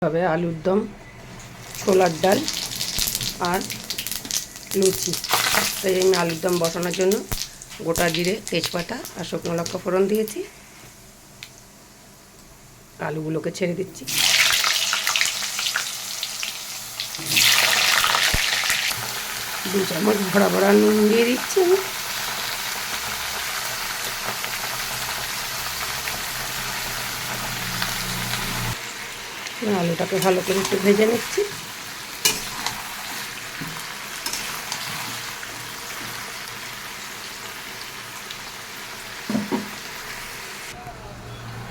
হবে আলুর দম, ছোলার ডাল আর লুচি। তাই আমি আলুর দম বসানোর জন্য গোটা জিরে, তেজপাতা আর শুকনো লঙ্কা ফোড়ন দিয়েছি। আলুগুলোকে ছেড়ে দিচ্ছি। দু চামচ ভরা ভরা নুন দিয়ে দিচ্ছি আমি। আলুটাকে ভালো করে একটু ভেজে নিচ্ছি।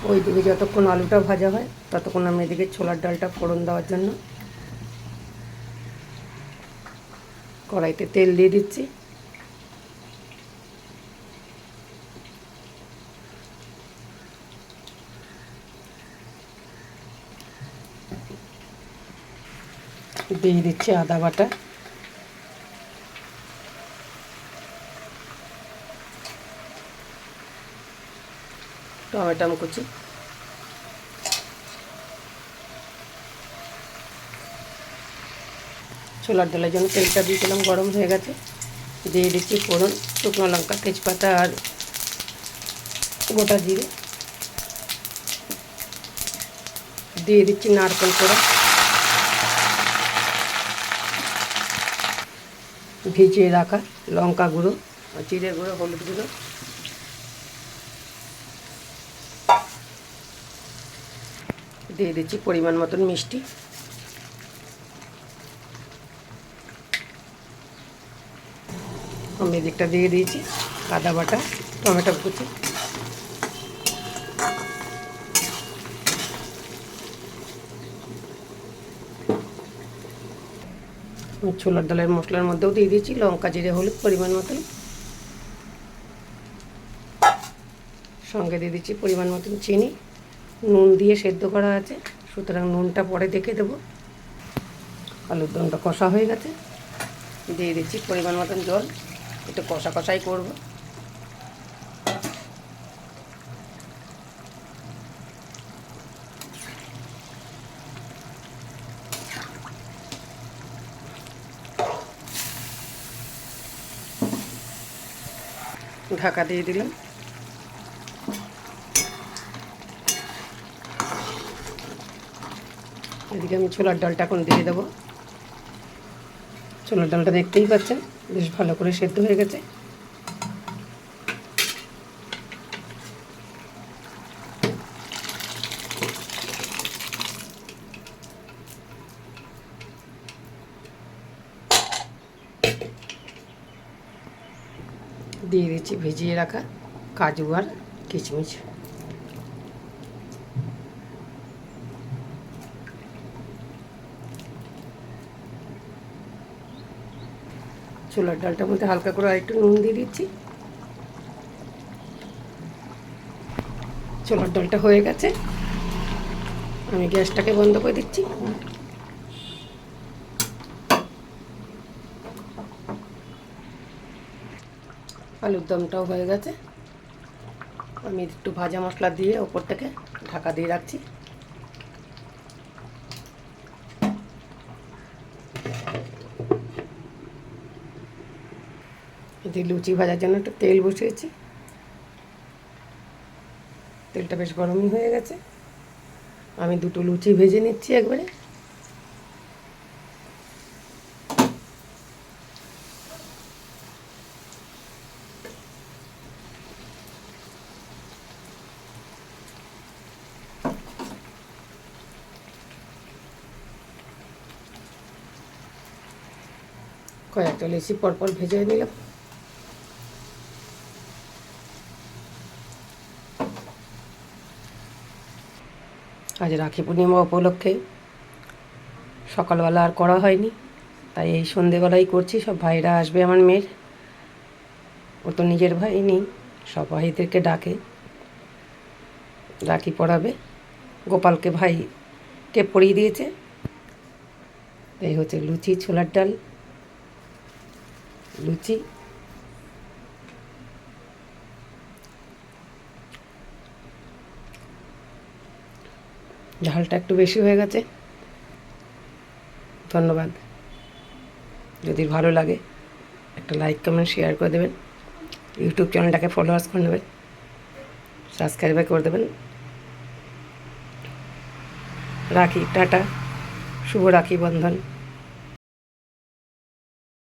ওইদিকে যতক্ষণ আলুটা ভাজা হয় ততক্ষণ আমি এদিকে ছোলার ডালটা ফোড়ন দেওয়ার জন্য কড়াইতে তেল দিয়ে দিচ্ছি। দিয়ে দিচ্ছি আদা বাটা, টমেটো কুচি, ছোলার ডালের জন্য তেলটা দিয়েছিলাম, গরম হয়ে গেছে। দিয়ে দিচ্ছি ফোড়ন, শুকনো লঙ্কা, তেজপাতা আর গোটা জিরে। দিয়ে দিচ্ছি নারকেল কোড়া, ভিজিয়ে রাখা লঙ্কা গুঁড়ো, জিরে গুঁড়ো, হলুদ গুঁড়ো। দিয়ে দিচ্ছি পরিমাণ মতন মিষ্টি। আমি এদিকটা দিয়ে দিয়েছি আদা বাটা, টমেটো কুচি। ছোলার ডালের মশলার মধ্যেও দিয়ে দিয়েছি লঙ্কা, জিরে, হলুদ পরিমাণ মতন। সঙ্গে দিয়ে দিচ্ছি পরিমাণ মতন চিনি। নুন দিয়ে সেদ্ধ করা আছে, সুতরাং নুনটা পরে দেখে দেবো। আলুর দমটা কষা হয়ে গেছে। দিয়ে দিচ্ছি পরিমাণ মতন জল, একটু কষা কষাই করব। ঢাকা দিয়ে দিলাম। এদিকে আমি ছোলার ডালটা এখন দিয়ে দেবো। ছোলার ডালটা দেখতেই পাচ্ছেন বেশ ভালো করে সেদ্ধ হয়ে গেছে। দিয়ে দিচ্ছি ভিজিয়ে রাখা কাজু আর কিশমিশ। ছোলার ডালটার মধ্যে হালকা করে আরেকটু নুন দিয়ে দিচ্ছি। ছোলার ডালটা হয়ে গেছে, আমি গ্যাসটাকে বন্ধ করে দিচ্ছি। আলুর দমটাও হয়ে গেছে। আমি একটু ভাজা মশলা দিয়ে ওপর থেকে ঢাকা দিয়ে রাখছি। এদিকে লুচি ভাজার জন্য একটু তেল বসিয়েছি। তেলটা বেশ গরমই হয়ে গেছে। আমি দুটো লুচি ভেজে নিচ্ছি একবারে। কয়েকটা লুচি পরপর ভেজে নিলাম। আজ রাখি পূর্ণিমা উপলক্ষে সকালবেলা আর করা হয়নি, তাই এই সন্ধেবেলাই করছি। সব ভাইরা আসবে, আমার মেয়ের, ও তো নিজের ভাই নেই, সব ভাইদেরকে ডাকে, রাখি পরাবে। গোপালকে ভাইকে পরিয়ে দিয়েছে। এই হচ্ছে লুচি, ছোলার ডাল, লুচি। ঝালটা একটু বেশি হয়ে গেছে। ধন্যবাদ। যদি ভালো লাগে একটা লাইক কমেন্ট শেয়ার করে দেবেন, ইউটিউব চ্যানেলটাকে ফলোয়ার্স করে নেবেন, সাবস্ক্রাইব করে দেবেন। রাখি, টাটা, শুভ রাখি বন্ধন।